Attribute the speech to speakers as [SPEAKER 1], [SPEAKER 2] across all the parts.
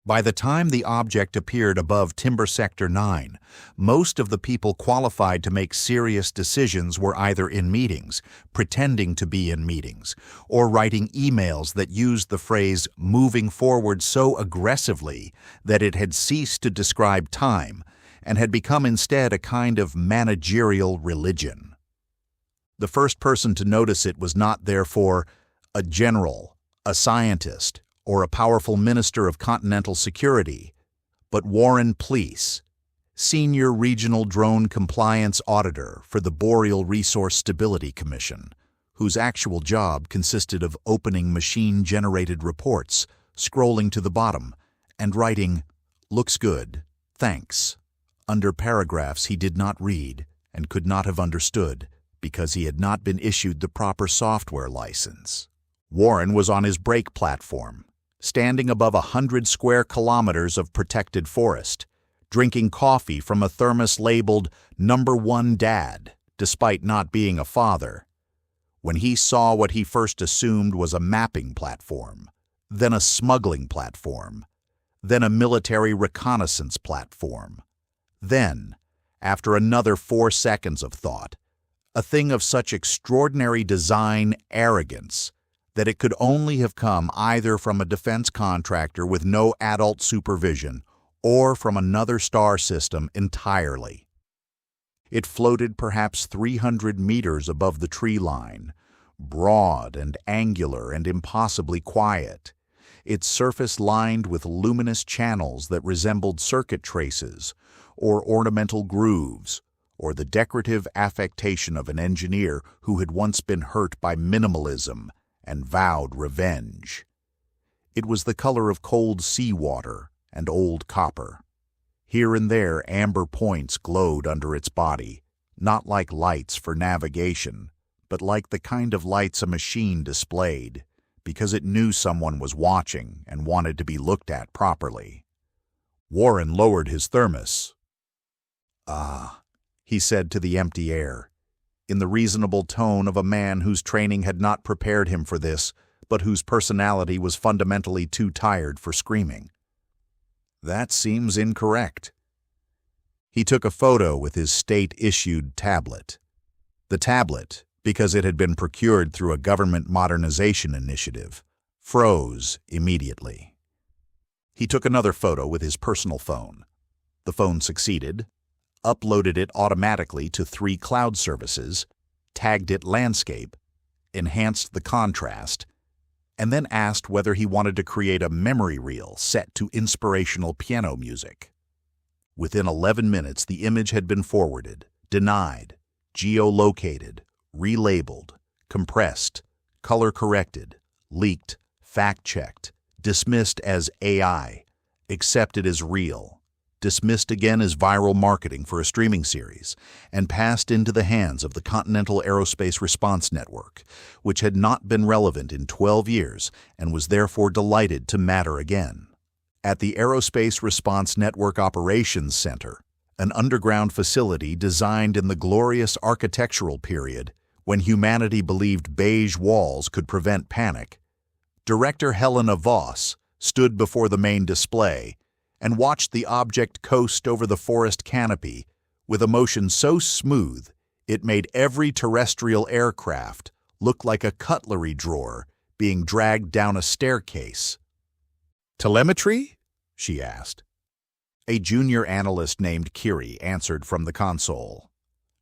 [SPEAKER 1] By the time the object appeared above Timber Sector 9, most of the people qualified to make serious decisions were either in meetings, pretending to be in meetings, or writing emails that used the phrase moving forward so aggressively that it had ceased to describe time and had become instead a kind of managerial religion. The first person to notice it was not, therefore, a general, a scientist, or a powerful minister of continental security, but Warren Pleece, senior regional drone compliance auditor for the Boreal Resource Stability Commission, whose actual job consisted of opening machine-generated reports, scrolling to the bottom, and writing, "Looks good, thanks," under paragraphs he did not read and could not have understood because he had not been issued the proper software license. Warren was on his brake platform, standing above 100 square kilometers of protected forest, drinking coffee from a thermos labeled "Number 1 Dad," despite not being a father, when he saw what he first assumed was a mapping platform, then a smuggling platform, then a military reconnaissance platform, then, after another 4 seconds of thought, a thing of such extraordinary design arrogance that it could only have come either from a defense contractor with no adult supervision or from another star system entirely. It floated perhaps 300 meters above the tree line, broad and angular and impossibly quiet, its surface lined with luminous channels that resembled circuit traces or ornamental grooves, or the decorative affectation of an engineer who had once been hurt by minimalism and vowed revenge. It was the color of cold seawater and old copper. Here and there amber points glowed under its body, not like lights for navigation, but like the kind of lights a machine displayed, because it knew someone was watching and wanted to be looked at properly. Warren lowered his thermos. "Ah," he said to the empty air, in the reasonable tone of a man whose training had not prepared him for this, but whose personality was fundamentally too tired for screaming. "That seems incorrect." He took a photo with his state-issued tablet. The tablet, because it had been procured through a government modernization initiative, froze immediately. He took another photo with his personal phone. The phone succeeded, uploaded it automatically to 3 cloud services, tagged it landscape, enhanced the contrast, and then asked whether he wanted to create a memory reel set to inspirational piano music. Within 11 minutes, the image had been forwarded, denied, geolocated, relabeled, compressed, color-corrected, leaked, fact-checked, dismissed as AI, accepted as real, dismissed again as viral marketing for a streaming series, and passed into the hands of the Continental Aerospace Response Network, which had not been relevant in 12 years and was therefore delighted to matter again. At the Aerospace Response Network Operations Center, an underground facility designed in the glorious architectural period when humanity believed beige walls could prevent panic, Director Helena Voss stood before the main display and watched the object coast over the forest canopy with a motion so smooth it made every terrestrial aircraft look like a cutlery drawer being dragged down a staircase. "Telemetry?" she asked. A junior analyst named Kiri answered from the console.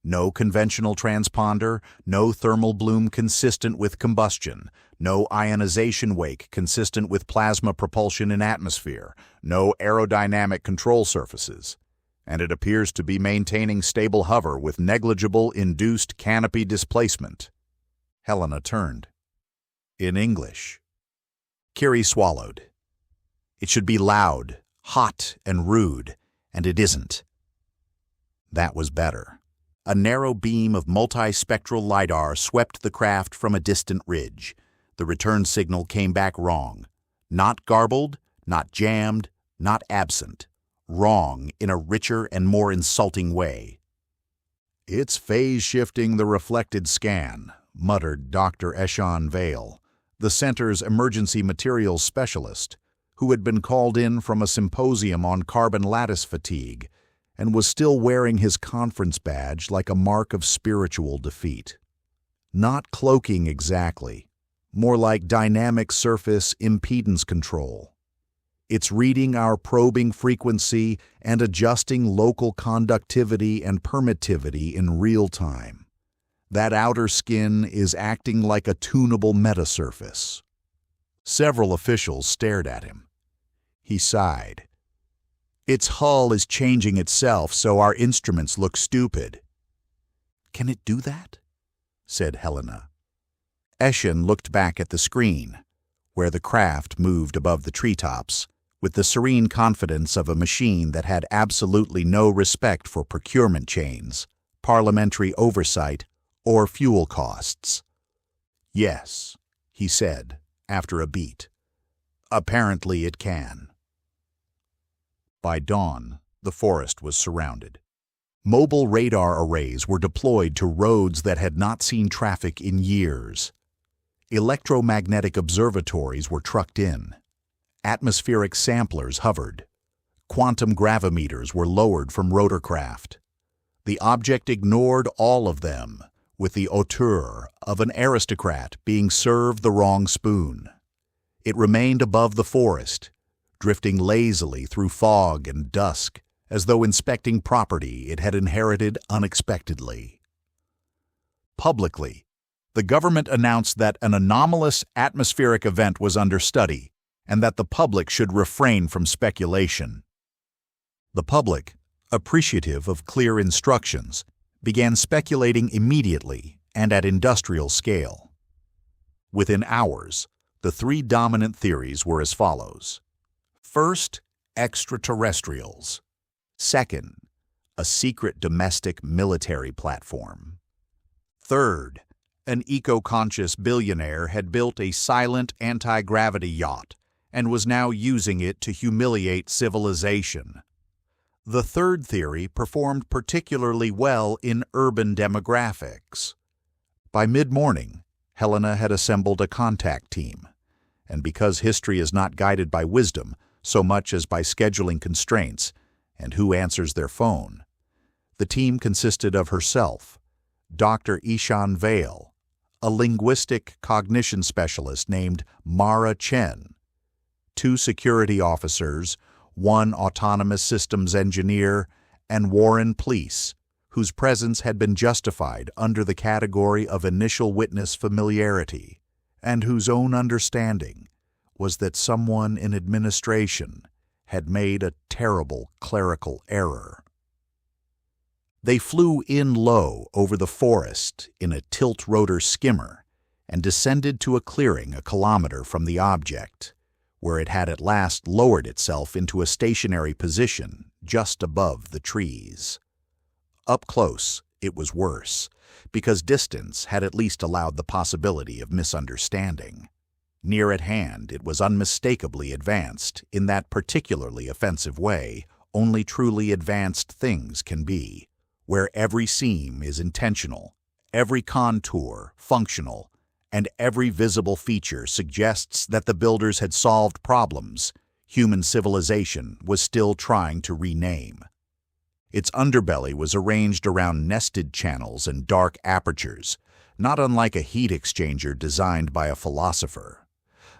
[SPEAKER 1] No conventional transponder, no thermal bloom consistent with combustion, no ionization wake consistent with plasma propulsion in atmosphere, no aerodynamic control surfaces, and it appears to be maintaining stable hover with negligible induced canopy displacement. Helena turned. "In English." Kiri swallowed. "It should be loud, hot, and rude, and it isn't." That was better. A narrow beam of multispectral LiDAR swept the craft from a distant ridge. The return signal came back wrong. Not garbled, not jammed, not absent. Wrong in a richer and more insulting way. "It's phase-shifting the reflected scan," muttered Dr. Eshan Vale, the center's emergency materials specialist, who had been called in from a symposium on carbon lattice fatigue and was still wearing his conference badge like a mark of spiritual defeat. Not cloaking exactly, more like dynamic surface impedance control. It's reading our probing frequency and adjusting local conductivity and permittivity in real time. That outer skin is acting like a tunable metasurface. Several officials stared at him. He sighed. Its hull is changing itself so our instruments look stupid. Can it do that? Said Helena. Eshin looked back at the screen, where the craft moved above the treetops, with the serene confidence of a machine that had absolutely no respect for procurement chains, parliamentary oversight, or fuel costs. Yes, he said, after a beat. Apparently it can. By dawn, the forest was surrounded. Mobile radar arrays were deployed to roads that had not seen traffic in years. Electromagnetic observatories were trucked in. Atmospheric samplers hovered. Quantum gravimeters were lowered from rotorcraft. The object ignored all of them, with the hauteur of an aristocrat being served the wrong spoon. It remained above the forest, drifting lazily through fog and dusk, as though inspecting property it had inherited unexpectedly. Publicly, the government announced that an anomalous atmospheric event was under study, and that the public should refrain from speculation. The public, appreciative of clear instructions, began speculating immediately and at industrial scale. Within hours, the three dominant theories were as follows. First, extraterrestrials. Second, a secret domestic military platform. Third, an eco-conscious billionaire had built a silent anti-gravity yacht and was now using it to humiliate civilization. The third theory performed particularly well in urban demographics. By mid-morning, Helena had assembled a contact team, and because history is not guided by wisdom so much as by scheduling constraints and who answers their phone, the team consisted of herself, Dr. Ishan Vale, a linguistic cognition specialist named Mara Chen, 2 security officers, 1 autonomous systems engineer, and Warren Police, whose presence had been justified under the category of initial witness familiarity, and whose own understanding was that someone in administration had made a terrible clerical error. They flew in low over the forest in a tilt-rotor skimmer and descended to a clearing a kilometer from the object, where it had at last lowered itself into a stationary position just above the trees. Up close, it was worse, because distance had at least allowed the possibility of misunderstanding. Near at hand, it was unmistakably advanced in that particularly offensive way only truly advanced things can be, where every seam is intentional, every contour functional, and every visible feature suggests that the builders had solved problems human civilization was still trying to rename. Its underbelly was arranged around nested channels and dark apertures, not unlike a heat exchanger designed by a philosopher.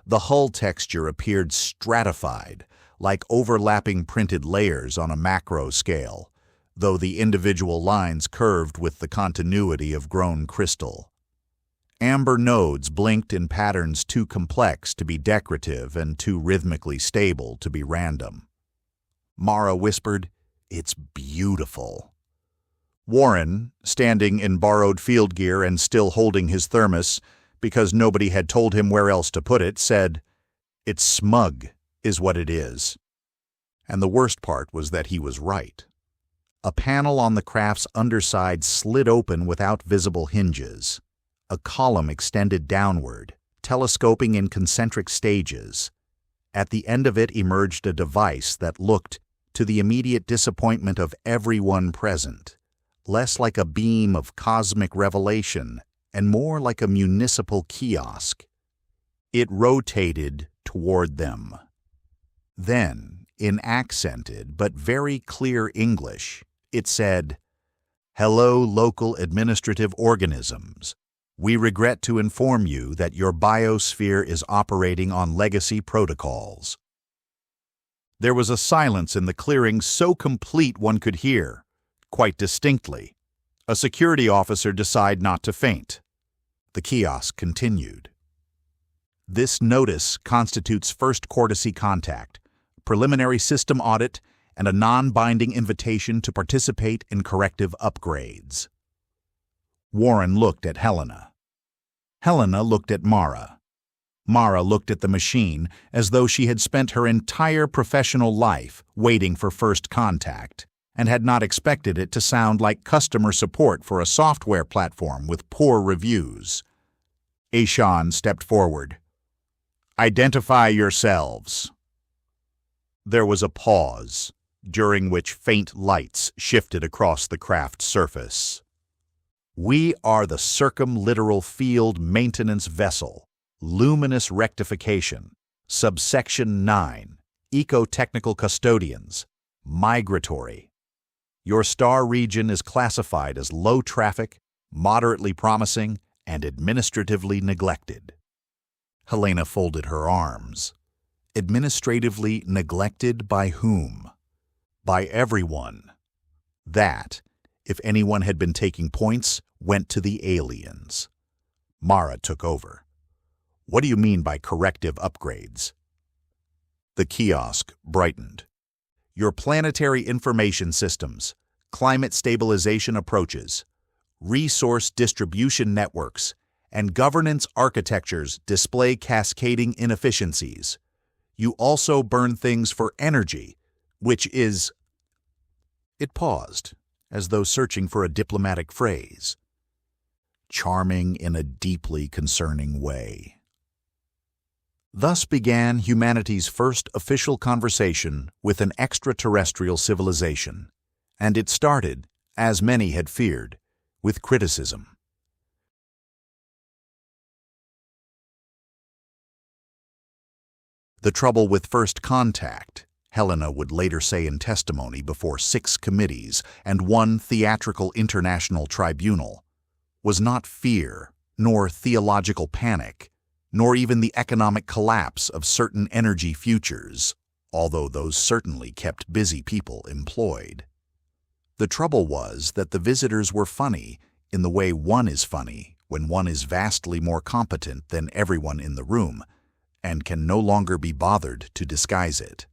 [SPEAKER 1] The hull texture appeared stratified, like overlapping printed layers on a macro scale, though the individual lines curved with the continuity of grown crystal. Amber nodes blinked in patterns too complex to be decorative and too rhythmically stable to be random. Mara whispered, "It's beautiful." Warren, standing in borrowed field gear and still holding his thermos, because nobody had told him where else to put it, said, "It's smug, is what it is." And the worst part was that he was right. A panel on the craft's underside slid open without visible hinges. A column extended downward, telescoping in concentric stages. At the end of it emerged a device that looked, to the immediate disappointment of everyone present, less like a beam of cosmic revelation and more like a municipal kiosk. It rotated toward them. Then, in accented but very clear English, it said, "Hello, local administrative organisms. We regret to inform you that your biosphere is operating on legacy protocols." There was a silence in the clearing so complete one could hear, quite distinctly, a security officer decide not to faint. The kiosk continued. This notice constitutes first courtesy contact, preliminary system audit, and a non-binding invitation to participate in corrective upgrades. Warren looked at Helena. Helena looked at Mara. Mara looked at the machine as though she had spent her entire professional life waiting for first contact and had not expected it to sound like customer support for a software platform with poor reviews. Aishan stepped forward. "Identify yourselves." There was a pause, during which faint lights shifted across the craft surface. "We are the Circumliteral Field Maintenance Vessel, Luminous Rectification, Subsection 9, Eco-Technical Custodians, Migratory. Your star region is classified as low traffic, moderately promising, and administratively neglected." Helena folded her arms. Administratively neglected by whom? By everyone. That, if anyone had been taking points, went to the aliens. Mara took over. "What do you mean by corrective upgrades?" The kiosk brightened. "Your planetary information systems, climate stabilization approaches, resource distribution networks, and governance architectures display cascading inefficiencies. You also burn things for energy, which is—" It paused, as though searching for a diplomatic phrase. "Charming in a deeply concerning way." Thus began humanity's first official conversation with an extraterrestrial civilization, and it started, as many had feared, with criticism. The trouble with first contact, Helena would later say in testimony before 6 committees and 1 theatrical international tribunal, was not fear, nor theological panic, nor even the economic collapse of certain energy futures, although those certainly kept busy people employed. The trouble was that the visitors were funny in the way one is funny when one is vastly more competent than everyone in the room, and can no longer be bothered to disguise it.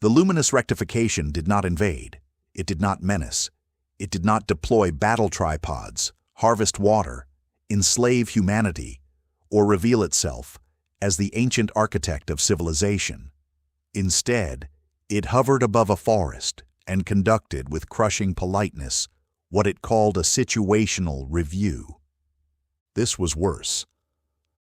[SPEAKER 1] The luminous rectification did not invade, it did not menace, it did not deploy battle tripods, harvest water, enslave humanity, or reveal itself as the ancient architect of civilization. Instead, it hovered above a forest and conducted with crushing politeness what it called a situational review. This was worse.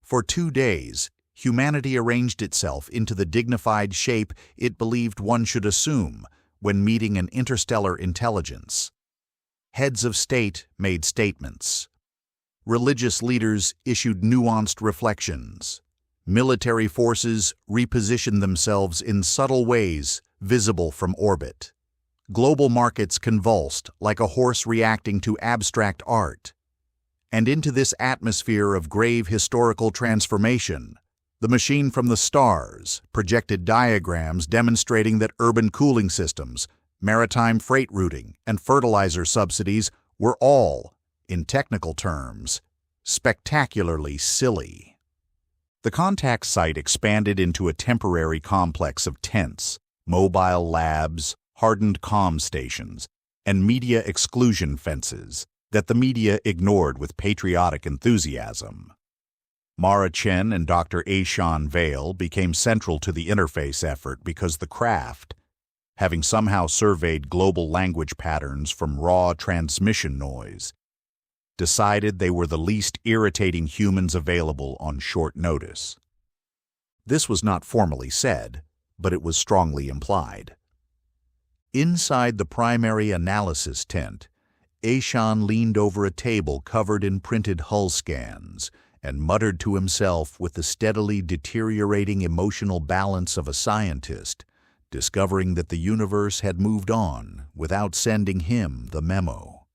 [SPEAKER 1] For 2 days, humanity arranged itself into the dignified shape it believed one should assume when meeting an interstellar intelligence. Heads of state made statements. Religious leaders issued nuanced reflections. Military forces repositioned themselves in subtle ways visible from orbit. Global markets convulsed like a horse reacting to abstract art. And into this atmosphere of grave historical transformation, the machine from the stars projected diagrams demonstrating that urban cooling systems, maritime freight routing, and fertilizer subsidies were all, in technical terms, spectacularly silly. The contact site expanded into a temporary complex of tents, mobile labs, hardened comm stations, and media exclusion fences that the media ignored with patriotic enthusiasm. Mara Chen and Dr. Aishan Vale became central to the interface effort because the craft, having somehow surveyed global language patterns from raw transmission noise, decided they were the least irritating humans available on short notice. This was not formally said, but it was strongly implied. Inside the primary analysis tent, Aishan leaned over a table covered in printed hull scans and muttered to himself with the steadily deteriorating emotional balance of a scientist, discovering that the universe had moved on without sending him the memo.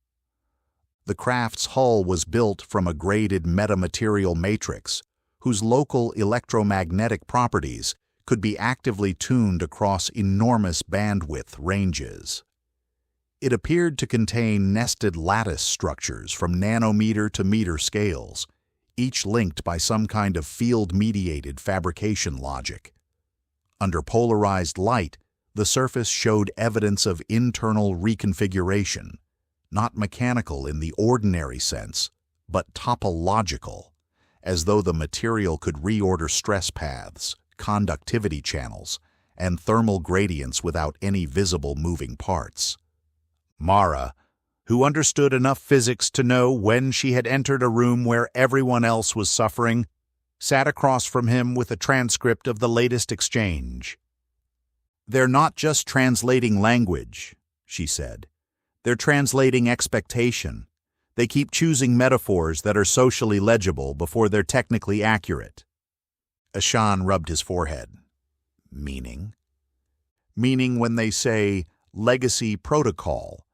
[SPEAKER 1] The craft's hull was built from a graded metamaterial matrix, whose local electromagnetic properties could be actively tuned across enormous bandwidth ranges. It appeared to contain nested lattice structures from nanometer to meter scales, each linked by some kind of field-mediated fabrication logic. Under polarized light, the surface showed evidence of internal reconfiguration, not mechanical in the ordinary sense, but topological, as though the material could reorder stress paths, conductivity channels, and thermal gradients without any visible moving parts. Mara, who understood enough physics to know when she had entered a room where everyone else was suffering, sat across from him with a transcript of the latest exchange. "They're not just translating language," she said. "They're translating expectation. They keep choosing metaphors that are socially legible before they're technically accurate." Ashan rubbed his forehead. "Meaning?" "Meaning when they say legacy protocol,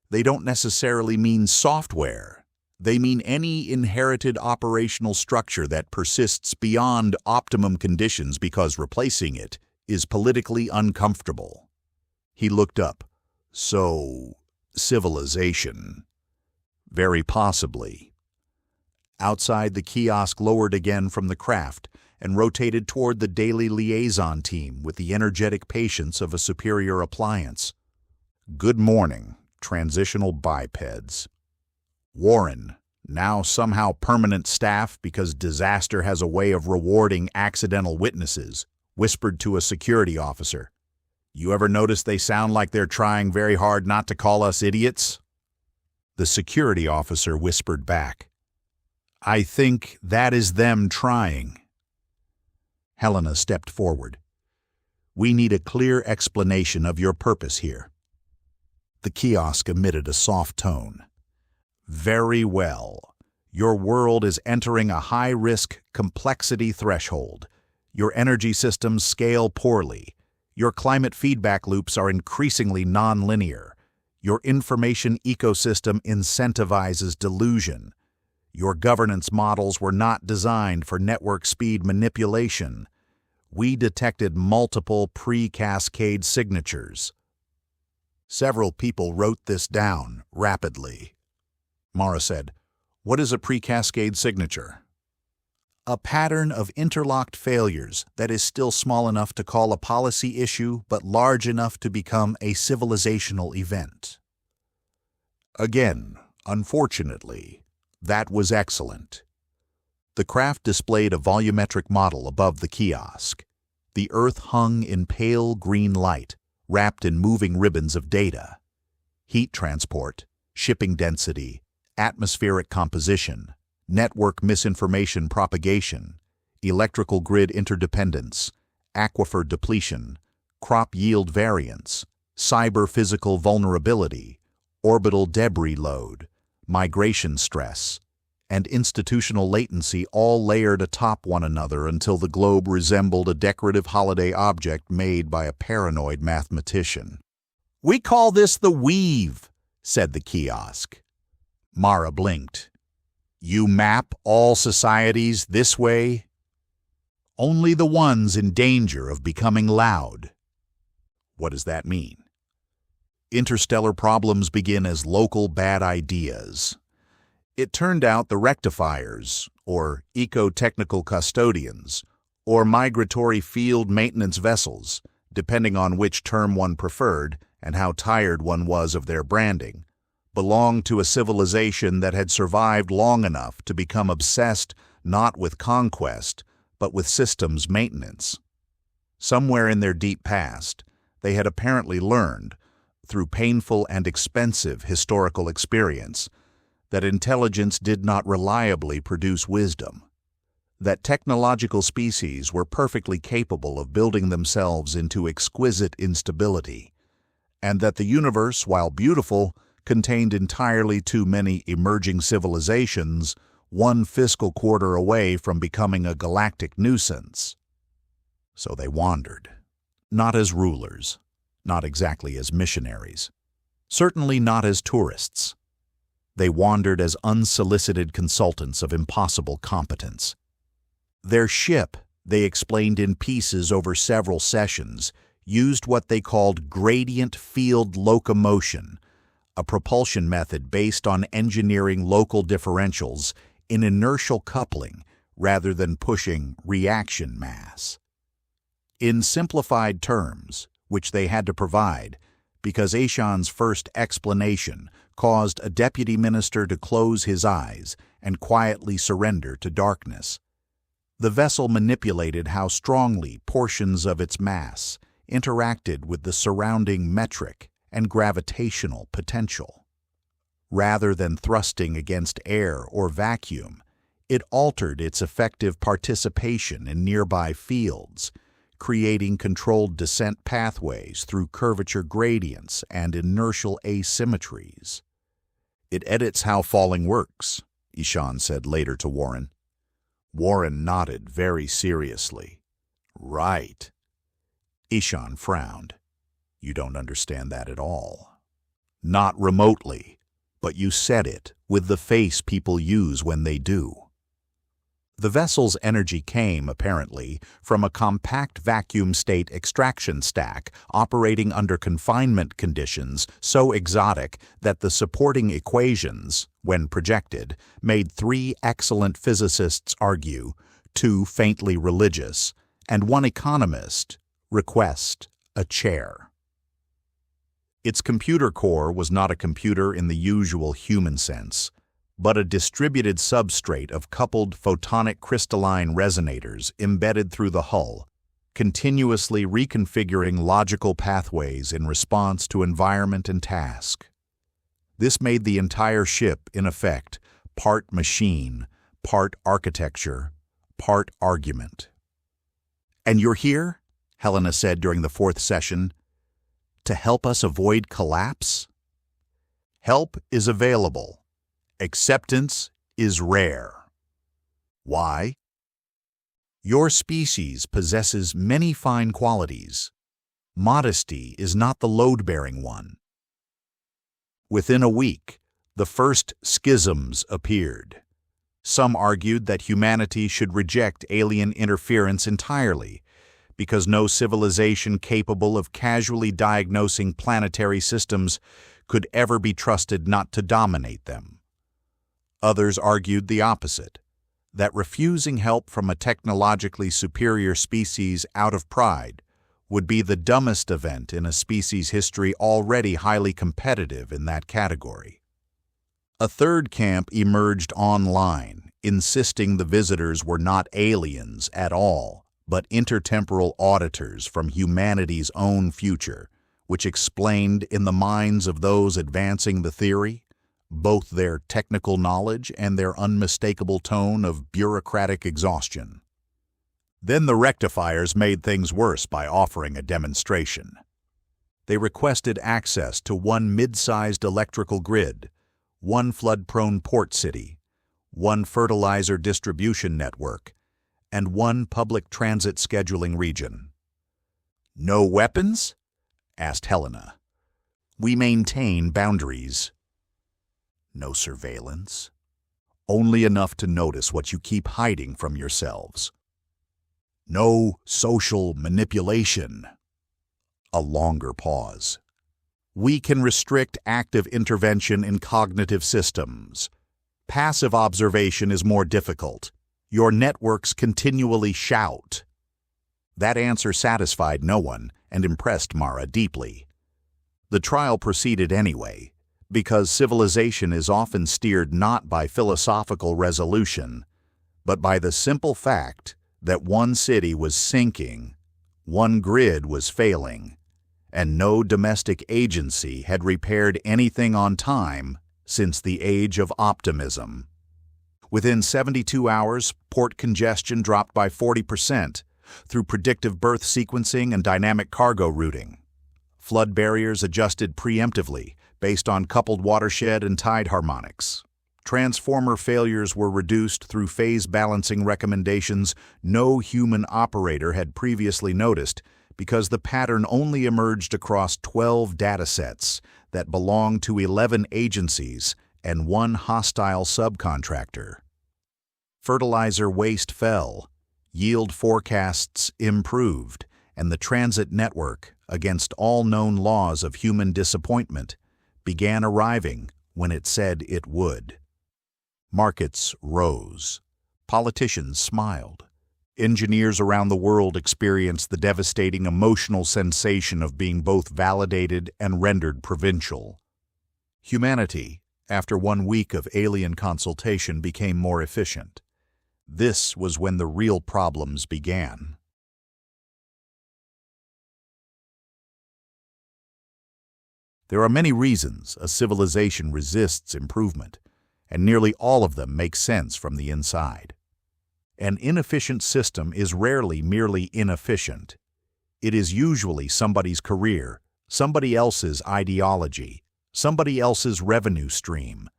[SPEAKER 1] they don't necessarily mean software. They mean any inherited operational structure that persists beyond optimum conditions because replacing it is politically uncomfortable." He looked up. "So, civilization?" "Very possibly." Outside, the kiosk lowered again from the craft and rotated toward the daily liaison team with the energetic patience of a superior appliance. "Good morning, transitional bipeds." Warren, now somehow permanent staff because disaster has a way of rewarding accidental witnesses, whispered to a security officer, "You ever notice they sound like they're trying very hard not to call us idiots?" The security officer whispered back, "I think that is them trying." Helena stepped forward. "We need a clear explanation of your purpose here." The kiosk emitted a soft tone. "Very well. Your world is entering a high-risk complexity threshold. Your energy systems scale poorly. Your climate feedback loops are increasingly nonlinear. Your information ecosystem incentivizes delusion. Your governance models were not designed for network speed manipulation. We detected multiple pre-cascade signatures." Several people wrote this down rapidly. Mara said, "What is a pre-cascade signature?" "A pattern of interlocked failures that is still small enough to call a policy issue but large enough to become a civilizational event." Again, unfortunately, that was excellent. The craft displayed a volumetric model above the kiosk. The Earth hung in pale green light, wrapped in moving ribbons of data. Heat transport, shipping density, atmospheric composition, network misinformation propagation, electrical grid interdependence, aquifer depletion, crop yield variance, cyber-physical vulnerability, orbital debris load, migration stress, and institutional latency all layered atop one another until the globe resembled a decorative holiday object made by a paranoid mathematician. "We call this the weave," said the kiosk. Mara blinked. "You map all societies this way?" "Only the ones in danger of becoming loud." "What does that mean?" "Interstellar problems begin as local bad ideas. It turned out the rectifiers, or eco-technical custodians, or migratory field maintenance vessels, depending on which term one preferred and how tired one was of their branding, belonged to a civilization that had survived long enough to become obsessed not with conquest, but with systems maintenance. Somewhere in their deep past, they had apparently learned, through painful and expensive historical experience, that intelligence did not reliably produce wisdom, that technological species were perfectly capable of building themselves into exquisite instability, and that the universe, while beautiful, contained entirely too many emerging civilizations, one fiscal quarter away from becoming a galactic nuisance. So they wandered, not as rulers, not exactly as missionaries, certainly not as tourists. They wandered as unsolicited consultants of impossible competence. Their ship, they explained in pieces over several sessions, used what they called gradient field locomotion, a propulsion method based on engineering local differentials in inertial coupling rather than pushing reaction mass. In simplified terms, which they had to provide, because Aishan's first explanation caused a deputy minister to close his eyes and quietly surrender to darkness. The vessel manipulated how strongly portions of its mass interacted with the surrounding metric and gravitational potential. Rather than thrusting against air or vacuum, it altered its effective participation in nearby fields, creating controlled descent pathways through curvature gradients and inertial asymmetries. "It edits how falling works," Ishan said later to Warren. Warren nodded very seriously. "Right." Ishan frowned. "You don't understand that at all." "Not remotely, but you said it with the face people use when they do." The vessel's energy came, apparently, from a compact vacuum state extraction stack operating under confinement conditions so exotic that the supporting equations, when projected, made 3 excellent physicists argue, 2 faintly religious, and 1 economist request a chair. Its computer core was not a computer in the usual human sense, but a distributed substrate of coupled photonic crystalline resonators embedded through the hull, continuously reconfiguring logical pathways in response to environment and task. This made the entire ship, in effect, part machine, part architecture, part argument. "And you're here," Helena said during the 4th session, "to help us avoid collapse?" "Help is available. Acceptance is rare." "Why?" "Your species possesses many fine qualities. Modesty is not the load-bearing one." Within a week, the first schisms appeared. Some argued that humanity should reject alien interference entirely, because no civilization capable of casually diagnosing planetary systems could ever be trusted not to dominate them. Others argued the opposite, that refusing help from a technologically superior species out of pride would be the dumbest event in a species' history already highly competitive in that category. A third camp emerged online, insisting the visitors were not aliens at all, but intertemporal auditors from humanity's own future, which explained in the minds of those advancing the theory both their technical knowledge and their unmistakable tone of bureaucratic exhaustion. Then the rectifiers made things worse by offering a demonstration. They requested access to 1 mid-sized electrical grid, 1 flood-prone port city, 1 fertilizer distribution network, and 1 public transit scheduling region. "No weapons?" asked Helena. "We maintain boundaries." "No surveillance? Only enough to notice what you keep hiding from yourselves." "No social manipulation?" A longer pause. "We can restrict active intervention in cognitive systems. Passive observation is more difficult. Your networks continually shout." That answer satisfied no one and impressed Mara deeply. The trial proceeded anyway, because civilization is often steered not by philosophical resolution, but by the simple fact that 1 city was sinking, 1 grid was failing, and no domestic agency had repaired anything on time since the age of optimism. Within 72 hours, port congestion dropped by 40% through predictive berth sequencing and dynamic cargo routing. Flood barriers adjusted preemptively based on coupled watershed and tide harmonics. Transformer failures were reduced through phase balancing recommendations no human operator had previously noticed because the pattern only emerged across 12 datasets that belonged to 11 agencies and one hostile subcontractor. Fertilizer waste fell, yield forecasts improved, and the transit network, against all known laws of human disappointment, began arriving when it said it would. Markets rose. Politicians smiled. Engineers around the world experienced the devastating emotional sensation of being both validated and rendered provincial. Humanity, after 1 week of alien consultation, became more efficient. This was when the real problems began. There are many reasons a civilization resists improvement, and nearly all of them make sense from the inside. An inefficient system is rarely merely inefficient. It is usually somebody's career, somebody else's ideology, somebody else's revenue stream,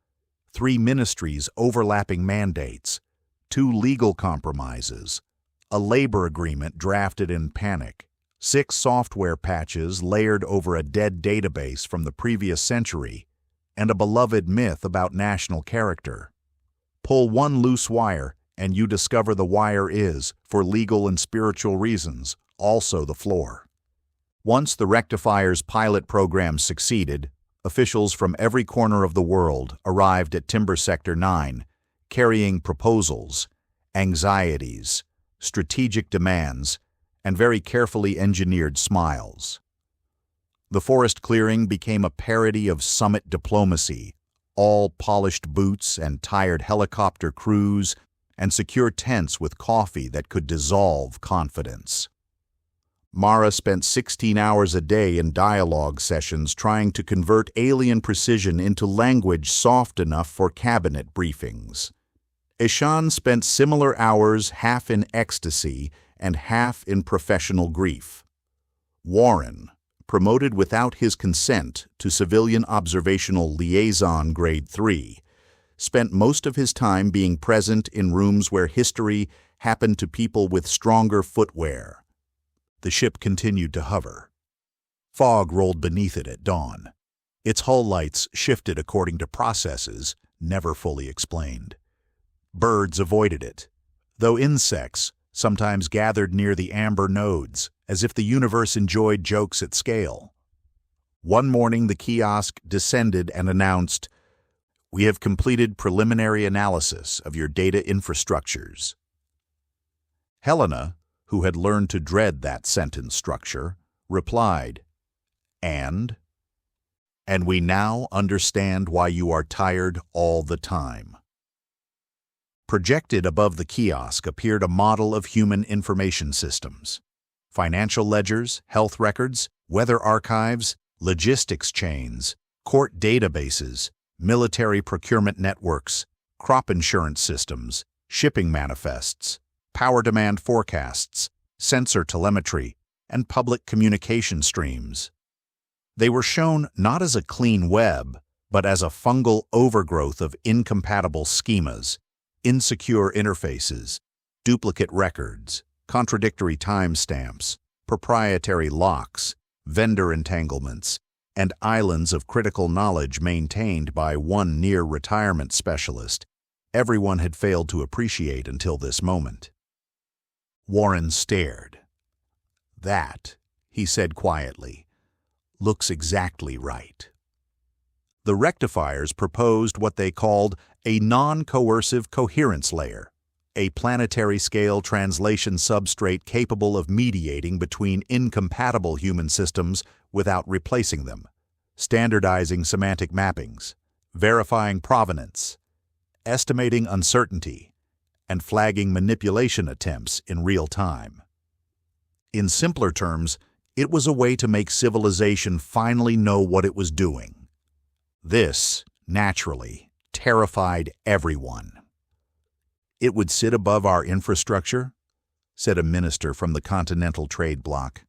[SPEAKER 1] 3 ministries' overlapping mandates, 2 legal compromises, a labor agreement drafted in panic, 6 software patches layered over a dead database from the previous century, and a beloved myth about national character. Pull one loose wire, and you discover the wire is, for legal and spiritual reasons, also the floor. Once the rectifier's pilot program succeeded, officials from every corner of the world arrived at Timber Sector 9, carrying proposals, anxieties, strategic demands, and very carefully engineered smiles. The forest clearing became a parody of summit diplomacy, all polished boots and tired helicopter crews and secure tents with coffee that could dissolve confidence. Mara spent 16 hours a day in dialogue sessions trying to convert alien precision into language soft enough for cabinet briefings. Ishan spent similar hours half in ecstasy and half in professional grief. Warren, promoted without his consent to civilian observational liaison grade 3, spent most of his time being present in rooms where history happened to people with stronger footwear. The ship continued to hover. Fog rolled beneath it at dawn. Its hull lights shifted according to processes never fully explained. Birds avoided it, though insects sometimes gathered near the amber nodes, as if the universe enjoyed jokes at scale. One morning the kiosk descended and announced, "We have completed preliminary analysis of your data infrastructures." Helena, who had learned to dread that sentence structure, replied, And we now understand why you are tired all the time." Projected above the kiosk appeared a model of human information systems. Financial ledgers, health records, weather archives, logistics chains, court databases, military procurement networks, crop insurance systems, shipping manifests, power demand forecasts, sensor telemetry, and public communication streams. They were shown not as a clean web, but as a fungal overgrowth of incompatible schemas, insecure interfaces, duplicate records, contradictory timestamps, proprietary locks, vendor entanglements, and islands of critical knowledge maintained by one near-retirement specialist everyone had failed to appreciate until this moment. Warren stared. "That," he said quietly, "looks exactly right." The rectifiers proposed what they called a non-coercive coherence layer, a planetary-scale translation substrate capable of mediating between incompatible human systems without replacing them, standardizing semantic mappings, verifying provenance, estimating uncertainty, and flagging manipulation attempts in real time. In simpler terms, it was a way to make civilization finally know what it was doing. This, naturally, terrified everyone. "It would sit above our infrastructure," said a minister from the continental trade bloc.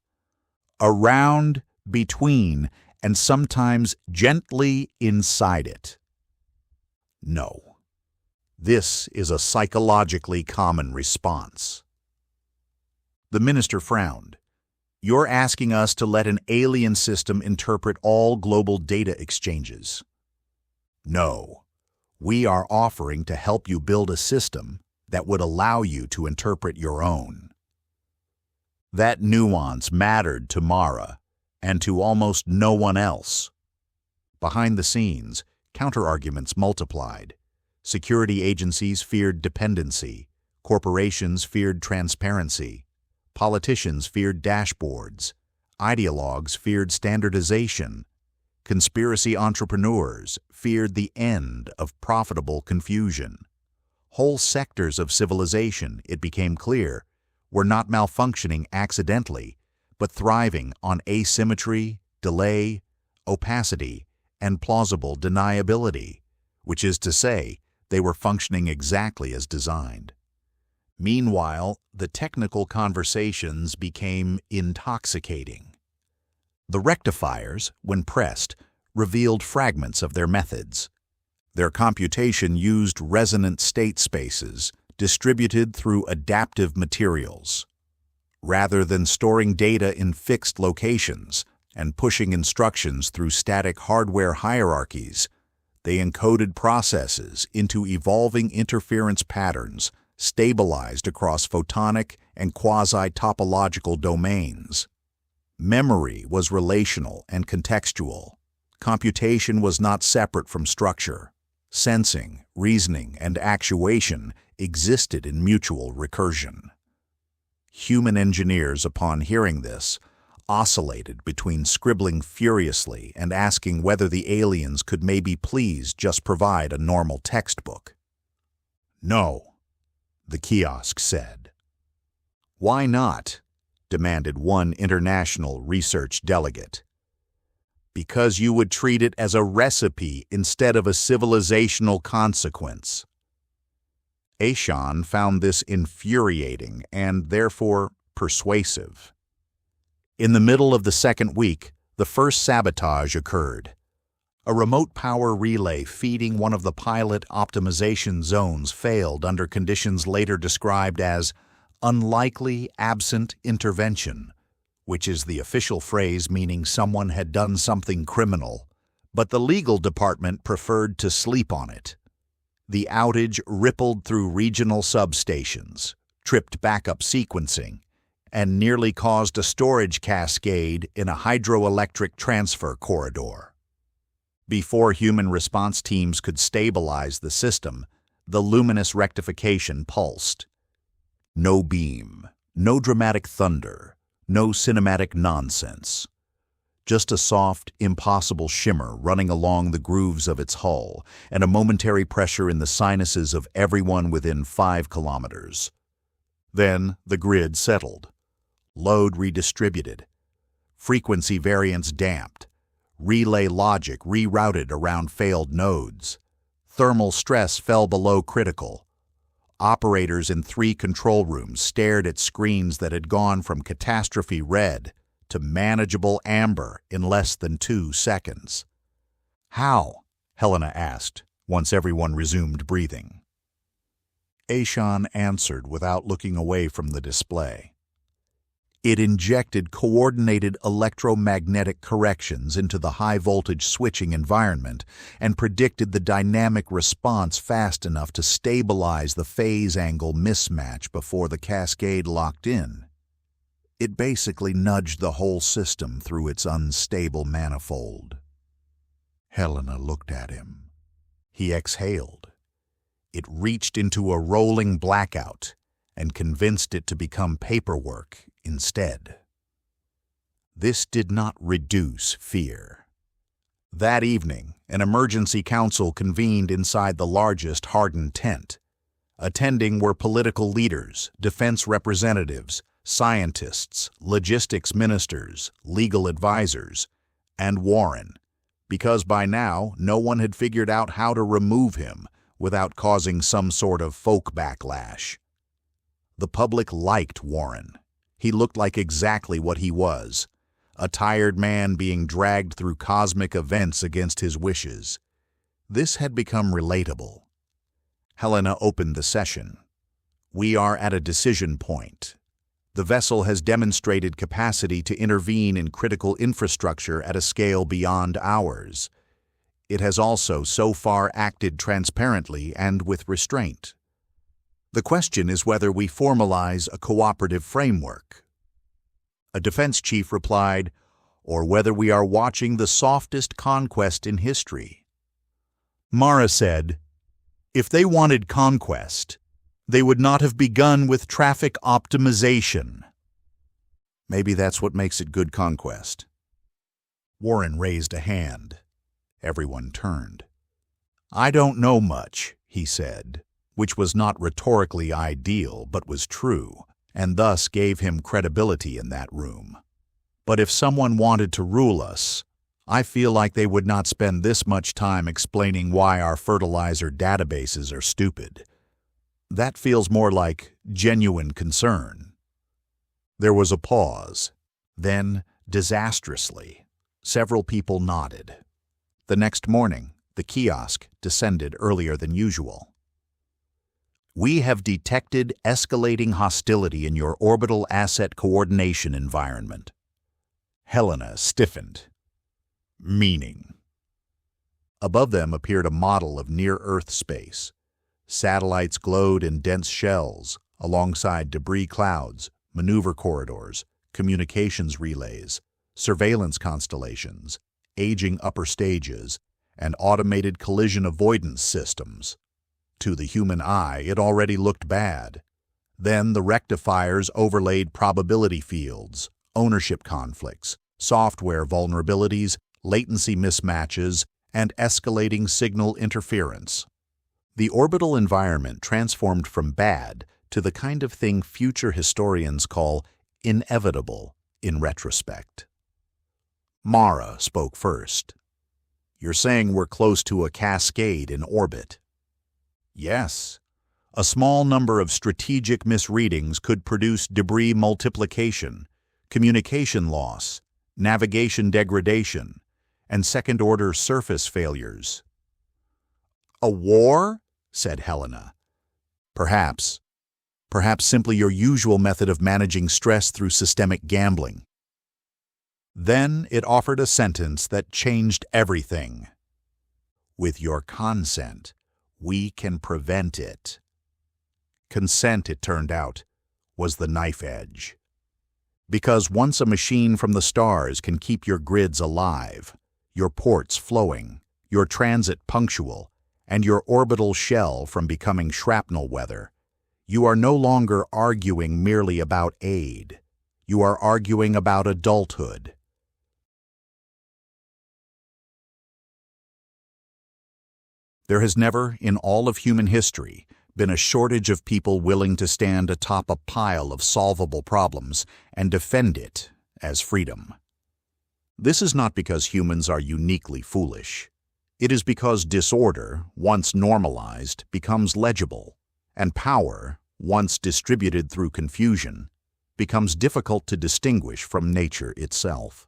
[SPEAKER 1] "Around, between, and sometimes gently inside it." No, This is a psychologically common response. The minister frowned. You're asking us to let an alien system interpret all global data exchanges. No, we are offering to help you build a system that would allow you to interpret your own. That nuance mattered to Mara and to almost no one else. Behind the scenes, counterarguments multiplied. Security agencies feared dependency. Corporations feared transparency. Politicians feared dashboards. Ideologues feared standardization. Conspiracy entrepreneurs feared the end of profitable confusion. Whole sectors of civilization, it became clear, were not malfunctioning accidentally, but thriving on asymmetry, delay, opacity, and plausible deniability, which is to say, they were functioning exactly as designed. Meanwhile, the technical conversations became intoxicating. The rectifiers, when pressed, revealed fragments of their methods. Their computation used resonant state spaces distributed through adaptive materials. Rather than storing data in fixed locations and pushing instructions through static hardware hierarchies, they encoded processes into evolving interference patterns stabilized across photonic and quasi-topological domains. Memory was relational and contextual. Computation was not separate from structure. Sensing, reasoning, and actuation existed in mutual recursion. Human engineers, upon hearing this, oscillated between scribbling furiously and asking whether the aliens could maybe please just provide a normal textbook. No, the kiosk said. Why not? Demanded one international research delegate. Because you would treat it as a recipe instead of a civilizational consequence. Aishan found this infuriating and therefore persuasive. In the middle of the second week, the first sabotage occurred. A remote power relay feeding one of the pilot optimization zones failed under conditions later described as unlikely absent intervention, which is the official phrase meaning someone had done something criminal, but the legal department preferred to sleep on it. The outage rippled through regional substations, tripped backup sequencing, and nearly caused a storage cascade in a hydroelectric transfer corridor. Before human response teams could stabilize the system, the luminous rectification pulsed. No beam, no dramatic thunder, no cinematic nonsense. Just a soft, impossible shimmer running along the grooves of its hull and a momentary pressure in the sinuses of everyone within 5 kilometers. Then the grid settled. Load redistributed. Frequency variance damped. Relay logic rerouted around failed nodes. Thermal stress fell below critical. Operators in 3 control rooms stared at screens that had gone from catastrophe red to manageable amber in less than 2 seconds. How? Helena asked, once everyone resumed breathing. Aishan answered without looking away from the display. It injected coordinated electromagnetic corrections into the high-voltage switching environment and predicted the dynamic response fast enough to stabilize the phase angle mismatch before the cascade locked in. It basically nudged the whole system through its unstable manifold. Helena looked at him. He exhaled. It reached into a rolling blackout and convinced it to become paperwork instead. This did not reduce fear. That evening, an emergency council convened inside the largest hardened tent. Attending were political leaders, defense representatives, scientists, logistics ministers, legal advisors, and Warren, because by now no one had figured out how to remove him without causing some sort of folk backlash. The public liked Warren. He looked like exactly what he was, a tired man being dragged through cosmic events against his wishes. This had become relatable. Helena opened the session. "We are at a decision point. The vessel has demonstrated capacity to intervene in critical infrastructure at a scale beyond ours. It has also so far acted transparently and with restraint. The question is whether we formalize a cooperative framework." A defense chief replied, "Or whether we are watching the softest conquest in history." Mara said, "If they wanted conquest, they would not have begun with traffic optimization." Maybe that's what makes it good conquest. Warren raised a hand. Everyone turned. "I don't know much," he said, which was not rhetorically ideal but was true, and thus gave him credibility in that room. "But if someone wanted to rule us, I feel like they would not spend this much time explaining why our fertilizer databases are stupid. That feels more like genuine concern." There was a pause. Then, disastrously, several people nodded. The next morning, the kiosk descended earlier than usual. "We have detected escalating hostility in your orbital asset coordination environment." Helena stiffened. "Meaning?" Above them appeared a model of near-Earth space. Satellites glowed in dense shells, alongside debris clouds, maneuver corridors, communications relays, surveillance constellations, aging upper stages, and automated collision avoidance systems. To the human eye, it already looked bad. Then the rectifiers overlaid probability fields, ownership conflicts, software vulnerabilities, latency mismatches, and escalating signal interference. The orbital environment transformed from bad to the kind of thing future historians call inevitable in retrospect. Mara spoke first. "You're saying we're close to a cascade in orbit?" "Yes. A small number of strategic misreadings could produce debris multiplication, communication loss, navigation degradation, and second-order surface failures." "A war?" said Helena. Perhaps simply your usual method of managing stress through systemic gambling." Then it offered a sentence that changed everything. "With your consent, we can prevent it." Consent, it turned out, was the knife edge. Because once a machine from the stars can keep your grids alive, your ports flowing, your transit punctual, and your orbital shell from becoming shrapnel weather, you are no longer arguing merely about aid. You are arguing about adulthood. There has never, in all of human history, been a shortage of people willing to stand atop a pile of solvable problems and defend it as freedom. This is not because humans are uniquely foolish. It is because disorder, once normalized, becomes legible, and power, once distributed through confusion, becomes difficult to distinguish from nature itself.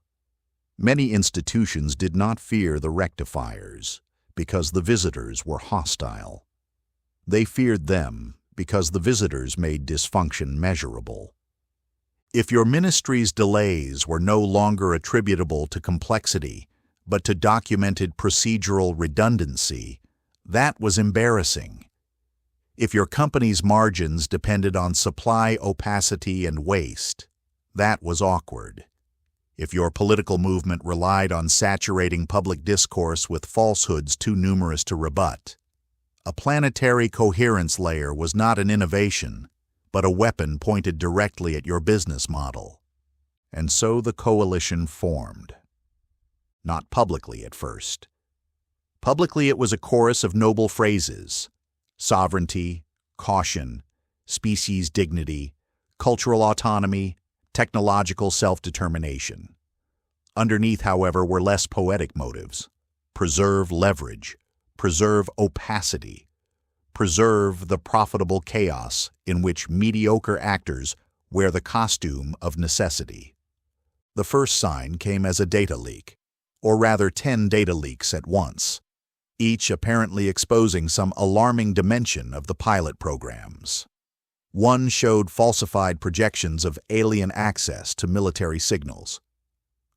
[SPEAKER 1] Many institutions did not fear the rectifiers because the visitors were hostile. They feared them because the visitors made dysfunction measurable. If your ministry's delays were no longer attributable to complexity, but to documented procedural redundancy, that was embarrassing. If your company's margins depended on supply opacity and waste, that was awkward. If your political movement relied on saturating public discourse with falsehoods too numerous to rebut, a planetary coherence layer was not an innovation, but a weapon pointed directly at your business model. And so the coalition formed. Not publicly at first. Publicly it was a chorus of noble phrases: sovereignty, caution, species dignity, cultural autonomy, technological self-determination. Underneath, however, were less poetic motives: preserve leverage, preserve opacity, preserve the profitable chaos in which mediocre actors wear the costume of necessity. The first sign came as a data leak, or rather 10 data leaks at once, each apparently exposing some alarming dimension of the pilot programs. One showed falsified projections of alien access to military signals.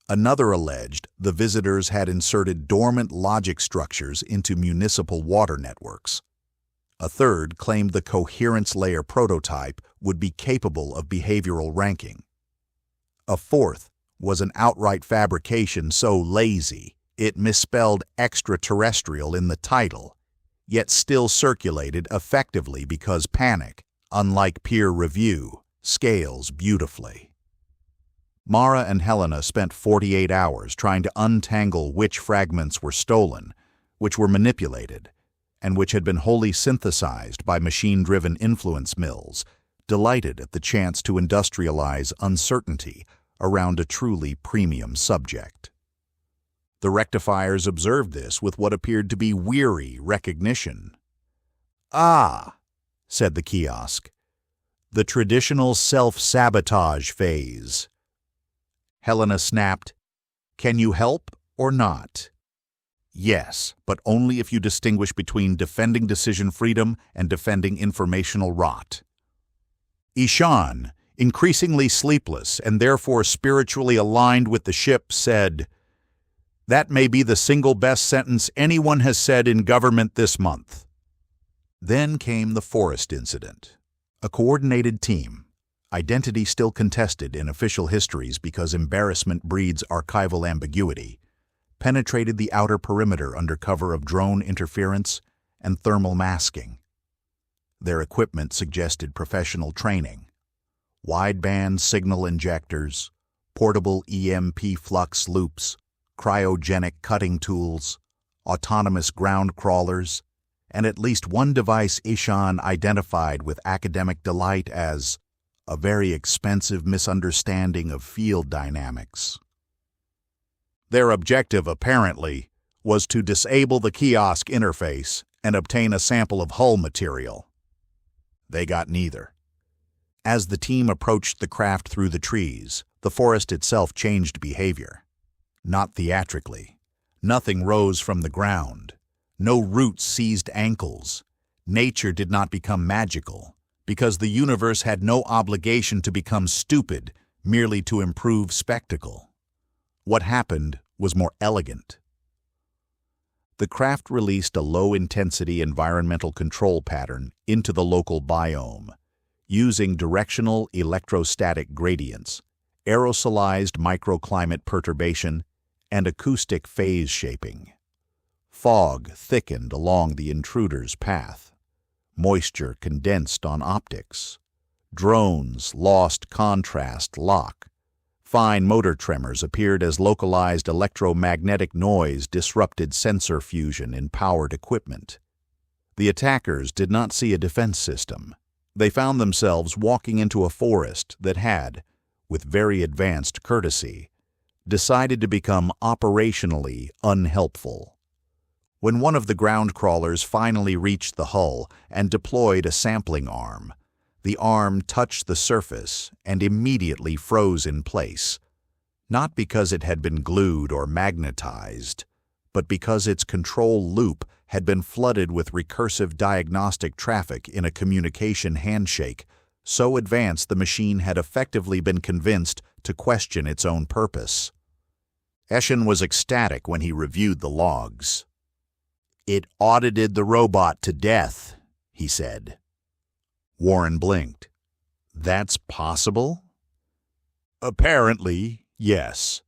[SPEAKER 1] Another alleged the visitors had inserted dormant logic structures into municipal water networks. A third claimed the coherence layer prototype would be capable of behavioral ranking. A fourth was an outright fabrication so lazy it misspelled extraterrestrial in the title, yet still circulated effectively because panic, unlike peer review, scales beautifully. Mara and Helena spent 48 hours trying to untangle which fragments were stolen, which were manipulated, and which had been wholly synthesized by machine-driven influence mills, delighted at the chance to industrialize uncertainty around a truly premium subject. The rectifiers observed this with what appeared to be weary recognition. "Ah," said the kiosk, "the traditional self-sabotage phase." Helena snapped, "Can you help or not?" "Yes, but only if you distinguish between defending decision freedom and defending informational rot." Ishan, increasingly sleepless and therefore spiritually aligned with the ship, said, "That may be the single best sentence anyone has said in government this month." Then came the forest incident. A coordinated team, identity still contested in official histories because embarrassment breeds archival ambiguity, penetrated the outer perimeter under cover of drone interference and thermal masking. Their equipment suggested professional training: wideband signal injectors, portable EMP flux loops, cryogenic cutting tools, autonomous ground crawlers, and at least one device Ishan identified with academic delight as a very expensive misunderstanding of field dynamics. Their objective, apparently, was to disable the kiosk interface and obtain a sample of hull material. They got neither. As the team approached the craft through the trees, the forest itself changed behavior. Not theatrically. Nothing rose from the ground. No roots seized ankles. Nature did not become magical, because the universe had no obligation to become stupid merely to improve spectacle. What happened was more elegant. The craft released a low-intensity environmental control pattern into the local biome, using directional electrostatic gradients, aerosolized microclimate perturbation, and acoustic phase shaping. Fog thickened along the intruder's path. Moisture condensed on optics. Drones lost contrast lock. Fine motor tremors appeared as localized electromagnetic noise disrupted sensor fusion in powered equipment. The attackers did not see a defense system. They found themselves walking into a forest that had, with very advanced courtesy, decided to become operationally unhelpful. When one of the ground crawlers finally reached the hull and deployed a sampling arm, the arm touched the surface and immediately froze in place, not because it had been glued or magnetized, but because its control loop had been flooded with recursive diagnostic traffic in a communication handshake so advanced the machine had effectively been convinced to question its own purpose. Eshin was ecstatic when he reviewed the logs. "It audited the robot to death," he said. Warren blinked. "That's possible?" "Apparently, yes."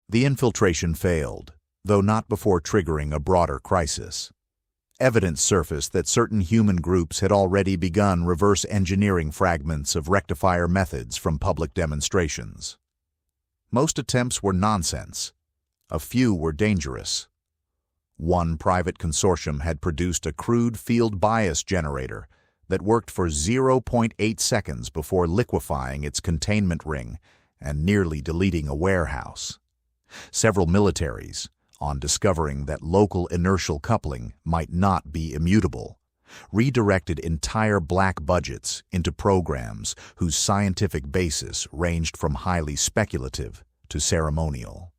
[SPEAKER 1] The infiltration failed, though not before triggering a broader crisis. Evidence surfaced that certain human groups had already begun reverse engineering fragments of rectifier methods from public demonstrations. Most attempts were nonsense. A few were dangerous. One private consortium had produced a crude field bias generator that worked for 0.8 seconds before liquefying its containment ring and nearly deleting a warehouse. Several militaries, on discovering that local inertial coupling might not be immutable, redirected entire black budgets into programs whose scientific basis ranged from highly speculative to ceremonial.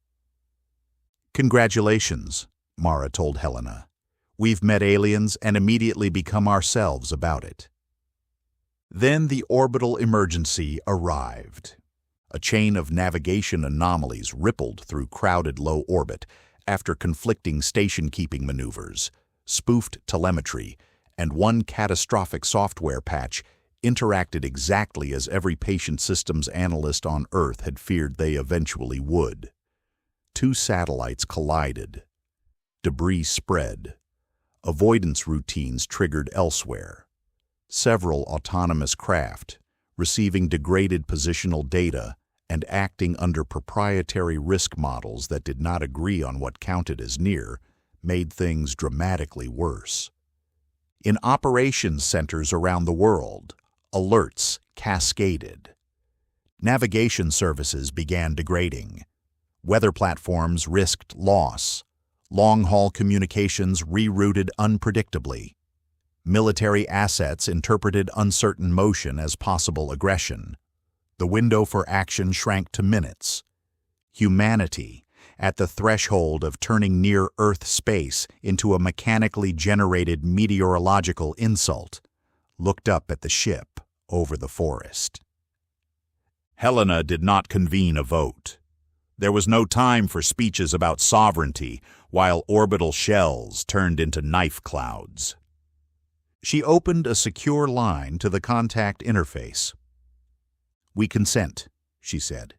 [SPEAKER 1] "Congratulations," Mara told Helena. We've met aliens and immediately become ourselves about it. Then the orbital emergency arrived. A chain of navigation anomalies rippled through crowded low orbit after conflicting station-keeping maneuvers, spoofed telemetry, and one catastrophic software patch interacted exactly as every patient systems analyst on Earth had feared they eventually would. Two satellites collided. Debris spread. Avoidance routines triggered elsewhere. Several autonomous craft, receiving degraded positional data and acting under proprietary risk models that did not agree on what counted as near, made things dramatically worse. In operations centers around the world, alerts cascaded. Navigation services began degrading. Weather platforms risked loss. Long-haul communications rerouted unpredictably. Military assets interpreted uncertain motion as possible aggression. The window for action shrank to minutes. Humanity, at the threshold of turning near-Earth space into a mechanically generated meteorological insult, looked up at the ship over the forest. Helena did not convene a vote. There was no time for speeches about sovereignty while orbital shells turned into knife clouds. She opened a secure line to the contact interface. "We consent," she said.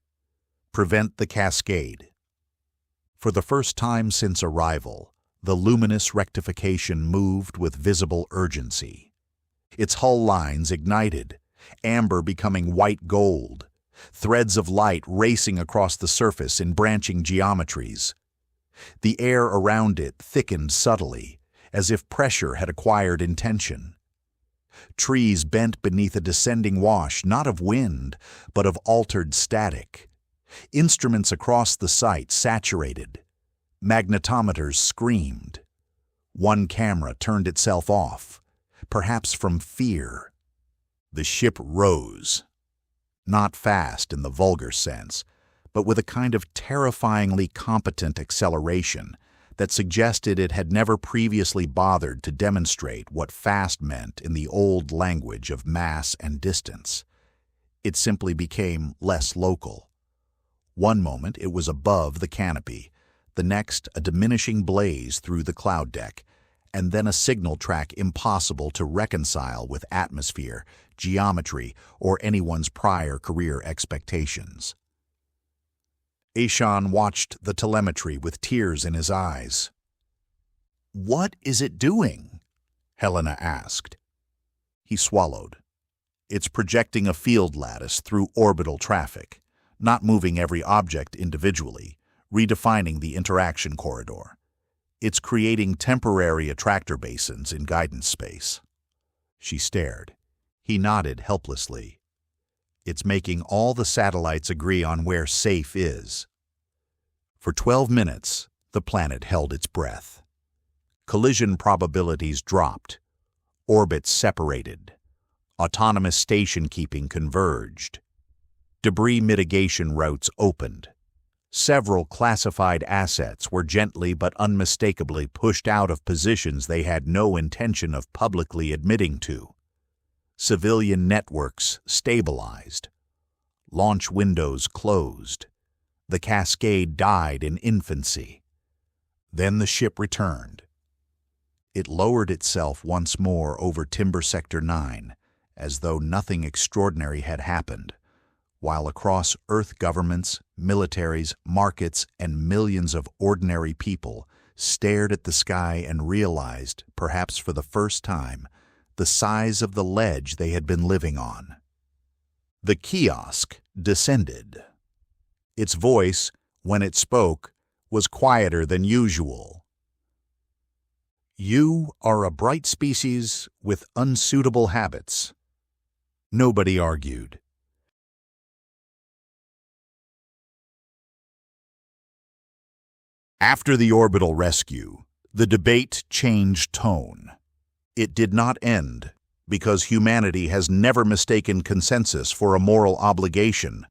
[SPEAKER 1] "Prevent the cascade." For the first time since arrival, the luminous rectification moved with visible urgency. Its hull lines ignited, amber becoming white gold, threads of light racing across the surface in branching geometries. The air around it thickened subtly, as if pressure had acquired intention. Trees bent beneath a descending wash not of wind, but of altered static. Instruments across the site saturated. Magnetometers screamed. One camera turned itself off, perhaps from fear. The ship rose. Not fast in the vulgar sense, but with a kind of terrifyingly competent acceleration that suggested it had never previously bothered to demonstrate what fast meant in the old language of mass and distance. It simply became less local. One moment it was above the canopy, the next a diminishing blaze through the cloud deck, and then a signal track impossible to reconcile with atmosphere, geometry, or anyone's prior career expectations. Ishan watched the telemetry with tears in his eyes. "What is it doing?" Helena asked. He swallowed. "It's projecting a field lattice through orbital traffic, not moving every object individually, redefining the interaction corridor. It's creating temporary attractor basins in guidance space." She stared. He nodded helplessly. "It's making all the satellites agree on where safe is." For 12 minutes, the planet held its breath. Collision probabilities dropped. Orbits separated. Autonomous station-keeping converged. Debris mitigation routes opened. Several classified assets were gently but unmistakably pushed out of positions they had no intention of publicly admitting to. Civilian networks stabilized. Launch windows closed. The cascade died in infancy. Then the ship returned. It lowered itself once more over Timber Sector 9, as though nothing extraordinary had happened, while across Earth governments, militaries, markets, and millions of ordinary people stared at the sky and realized, perhaps for the first time, the size of the ledge they had been living on. The kiosk descended. Its voice, when it spoke, was quieter than usual. "You are a bright species with unsuitable habits." Nobody argued. After the orbital rescue, the debate changed tone. It did not end, because humanity has never mistaken consensus for a moral obligation,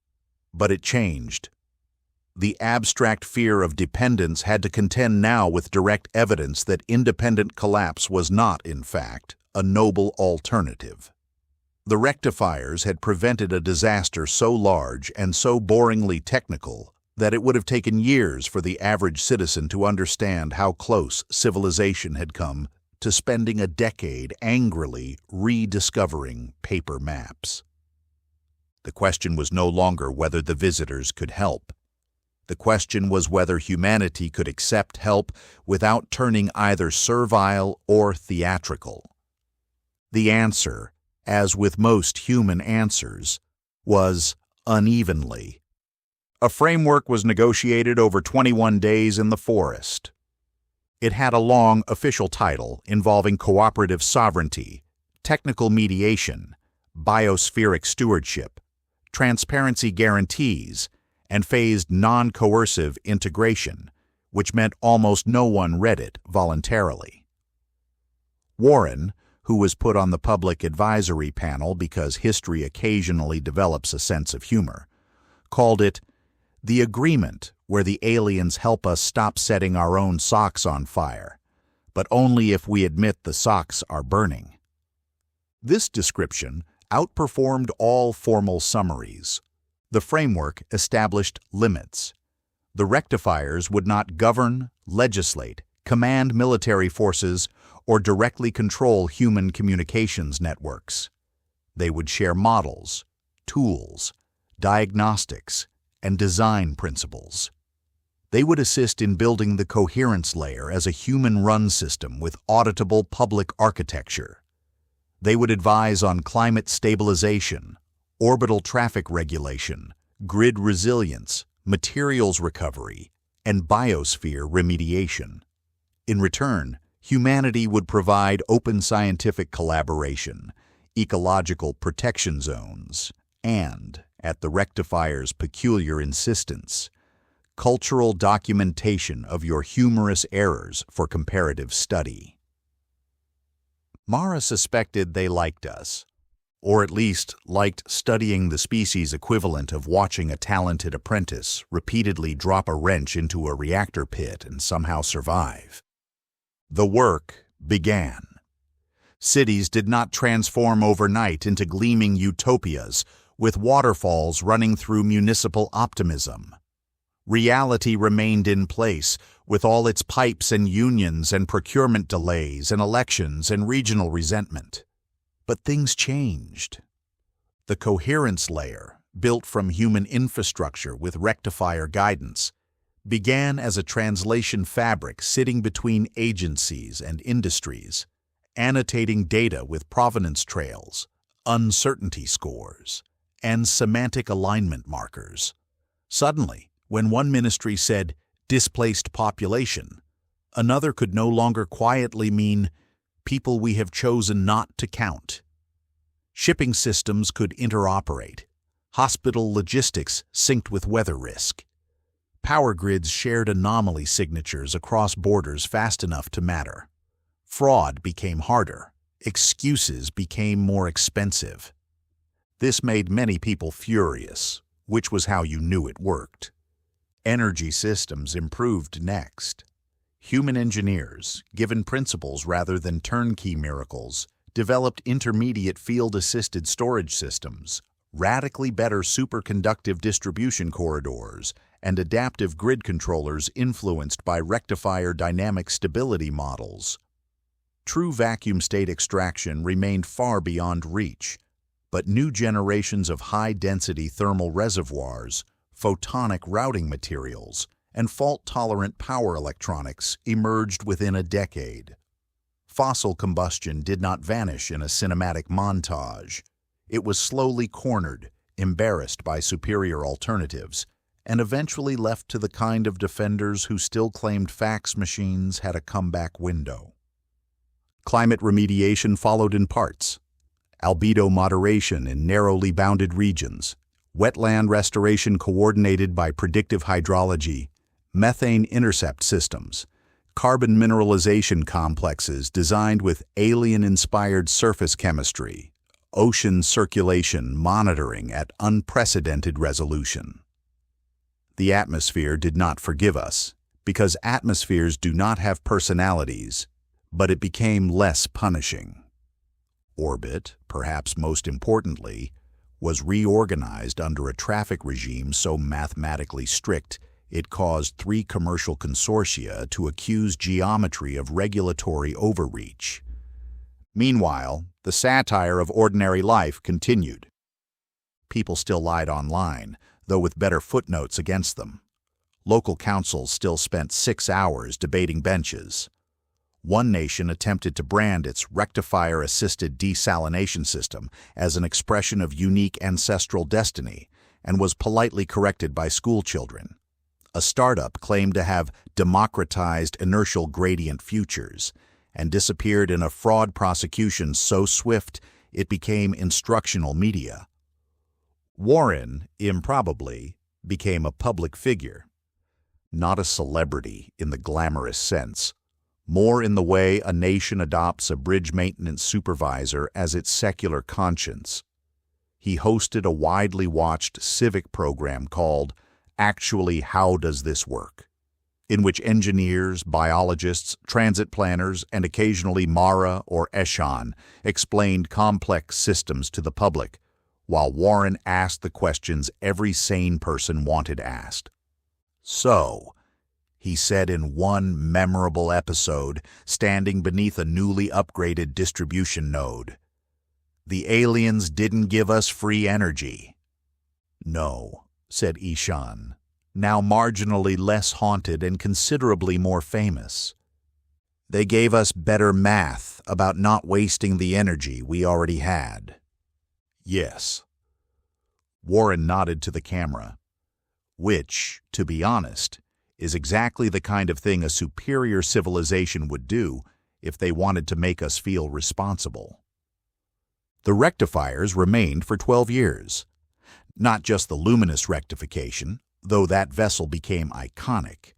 [SPEAKER 1] but it changed. The abstract fear of dependence had to contend now with direct evidence that independent collapse was not, in fact, a noble alternative. The rectifiers had prevented a disaster so large and so boringly technical that it would have taken years for the average citizen to understand how close civilization had come to spending a decade angrily rediscovering paper maps. The question was no longer whether the visitors could help. The question was whether humanity could accept help without turning either servile or theatrical. The answer, as with most human answers, was unevenly. A framework was negotiated over 21 days in the forest. It had a long official title involving cooperative sovereignty, technical mediation, biospheric stewardship, transparency guarantees, and phased non-coercive integration, which meant almost no one read it voluntarily. Warren, who was put on the public advisory panel because history occasionally develops a sense of humor, called it the agreement where the aliens help us stop setting our own socks on fire, but only if we admit the socks are burning. This description outperformed all formal summaries. The framework established limits. The rectifiers would not govern, legislate, command military forces, or directly control human communications networks. They would share models, tools, diagnostics, and design principles. They would assist in building the coherence layer as a human-run system with auditable public architecture. They would advise on climate stabilization, orbital traffic regulation, grid resilience, materials recovery, and biosphere remediation. In return, humanity would provide open scientific collaboration, ecological protection zones, and, at the rectifier's peculiar insistence, cultural documentation of your humorous errors for comparative study. Mara suspected they liked us, or at least liked studying the species equivalent of watching a talented apprentice repeatedly drop a wrench into a reactor pit and somehow survive. The work began. Cities did not transform overnight into gleaming utopias with waterfalls running through municipal optimism. Reality remained in place with all its pipes and unions and procurement delays and elections and regional resentment. But things changed. The coherence layer, built from human infrastructure with rectifier guidance, began as a translation fabric sitting between agencies and industries, annotating data with provenance trails, uncertainty scores, and semantic alignment markers. Suddenly, when one ministry said displaced population, another could no longer quietly mean people we have chosen not to count. Shipping systems could interoperate. Hospital logistics synced with weather risk. Power grids shared anomaly signatures across borders fast enough to matter. Fraud became harder. Excuses became more expensive. This made many people furious, which was how you knew it worked. Energy systems improved next. Human engineers, given principles rather than turnkey miracles, developed intermediate field-assisted storage systems, radically better superconductive distribution corridors, and adaptive grid controllers influenced by rectifier dynamic stability models. True vacuum state extraction remained far beyond reach, but new generations of high-density thermal reservoirs, photonic routing materials, and fault-tolerant power electronics emerged within a decade. Fossil combustion did not vanish in a cinematic montage. It was slowly cornered, embarrassed by superior alternatives, and eventually left to the kind of defenders who still claimed fax machines had a comeback window. Climate remediation followed in parts. Albedo moderation in narrowly bounded regions, wetland restoration coordinated by predictive hydrology, methane intercept systems, carbon mineralization complexes designed with alien-inspired surface chemistry, ocean circulation monitoring at unprecedented resolution. The atmosphere did not forgive us, because atmospheres do not have personalities, but it became less punishing. Orbit, perhaps most importantly, was reorganized under a traffic regime so mathematically strict it caused 3 commercial consortia to accuse geometry of regulatory overreach. Meanwhile, the satire of ordinary life continued. People still lied online, though with better footnotes against them. Local councils still spent 6 hours debating benches. One nation attempted to brand its rectifier-assisted desalination system as an expression of unique ancestral destiny and was politely corrected by schoolchildren. A startup claimed to have democratized inertial gradient futures and disappeared in a fraud prosecution so swift it became instructional media. Warren, improbably, became a public figure. Not a celebrity in the glamorous sense, more in the way a nation adopts a bridge maintenance supervisor as its secular conscience. He hosted a widely watched civic program called Actually, How Does This Work?, in which engineers, biologists, transit planners, and occasionally Mara or Eshan explained complex systems to the public, while Warren asked the questions every sane person wanted asked. "So," he said in one memorable episode, standing beneath a newly upgraded distribution node, "the aliens didn't give us free energy." "No," said Ishan, now marginally less haunted and considerably more famous. "They gave us better math about not wasting the energy we already had." "Yes." Warren nodded to the camera, which, to be honest, is exactly the kind of thing a superior civilization would do if they wanted to make us feel responsible. The rectifiers remained for 12 years. Not just the luminous rectification, though that vessel became iconic.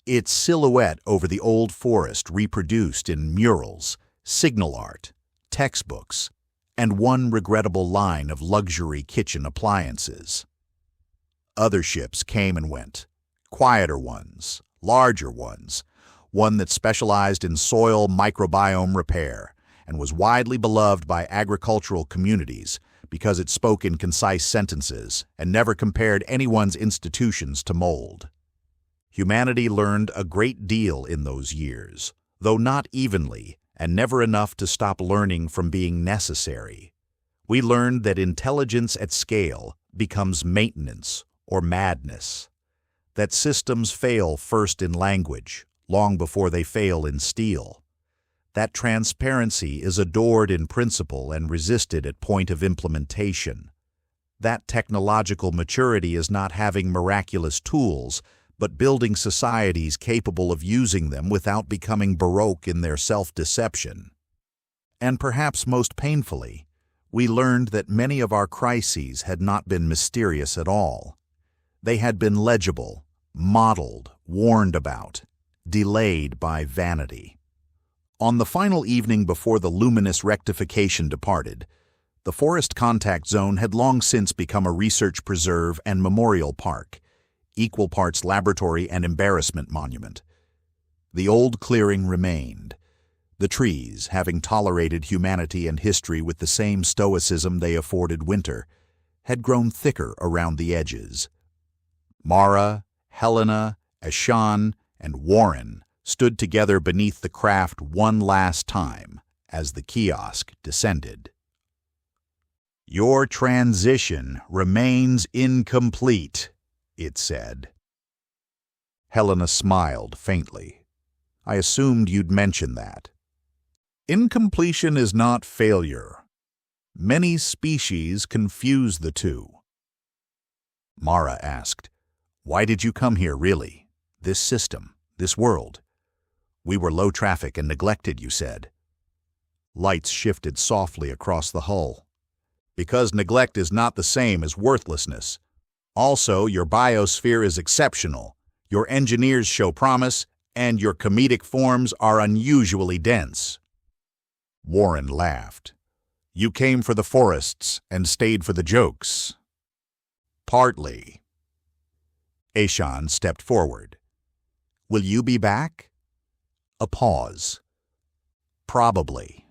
[SPEAKER 1] Its silhouette over the old forest reproduced in murals, signal art, textbooks, and one regrettable line of luxury kitchen appliances. Other ships came and went, quieter ones, larger ones, one that specialized in soil microbiome repair and was widely beloved by agricultural communities because it spoke in concise sentences and never compared anyone's institutions to mold. Humanity learned a great deal in those years, though not evenly, and never enough to stop learning from being necessary. We learned that intelligence at scale becomes maintenance or madness, that systems fail first in language, long before they fail in steel, that transparency is adored in principle and resisted at point of implementation, that technological maturity is not having miraculous tools, but building societies capable of using them without becoming baroque in their self-deception. And perhaps most painfully, we learned that many of our crises had not been mysterious at all. They had been legible, modeled, warned about, delayed by vanity. On the final evening before the luminous rectification departed, the forest contact zone had long since become a research preserve and memorial park, equal parts laboratory and embarrassment monument. The old clearing remained. The trees, having tolerated humanity and history with the same stoicism they afforded winter, had grown thicker around the edges. Mara, Helena, Eshan, and Warren stood together beneath the craft one last time as the kiosk descended. "Your transition remains incomplete," it said. Helena smiled faintly. "I assumed you'd mention that." "Incompletion is not failure. Many species confuse the two." Mara asked, "Why did you come here, really? This system, this world? We were low traffic and neglected, you said." Lights shifted softly across the hull. "Because neglect is not the same as worthlessness. Also, your biosphere is exceptional. Your engineers show promise, and your comedic forms are unusually dense." Warren laughed. "You came for the forests and stayed for the jokes." "Partly." Aishan stepped forward. Will you be back? A pause. Probably.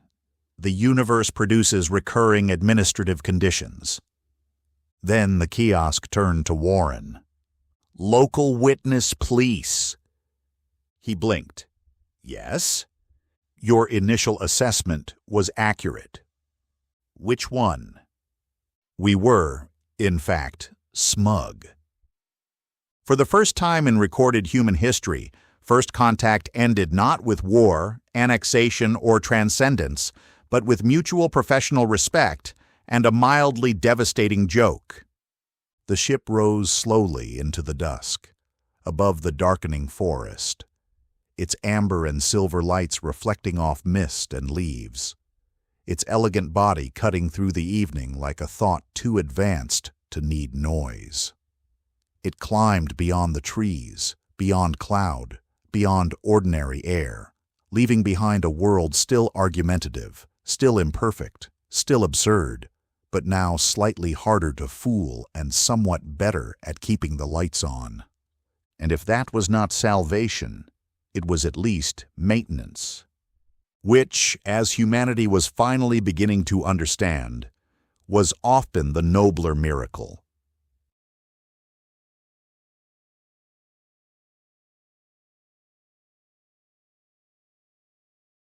[SPEAKER 1] The universe produces recurring administrative conditions. Then the kiosk turned to Warren. Local witness, police. He blinked. Yes? Your initial assessment was accurate. Which one? We were, in fact, smug. For the first time in recorded human history, first contact ended not with war, annexation, or transcendence, but with mutual professional respect and a mildly devastating joke. The ship rose slowly into the dusk, above the darkening forest, its amber and silver lights reflecting off mist and leaves, its elegant body cutting through the evening like a thought too advanced to need noise. It climbed beyond the trees, beyond cloud, beyond ordinary air, leaving behind a world still argumentative, still imperfect, still absurd, but now slightly harder to fool and somewhat better at keeping the lights on. And if that was not salvation, it was at least maintenance. Which, as humanity was finally beginning to understand, was often the nobler miracle,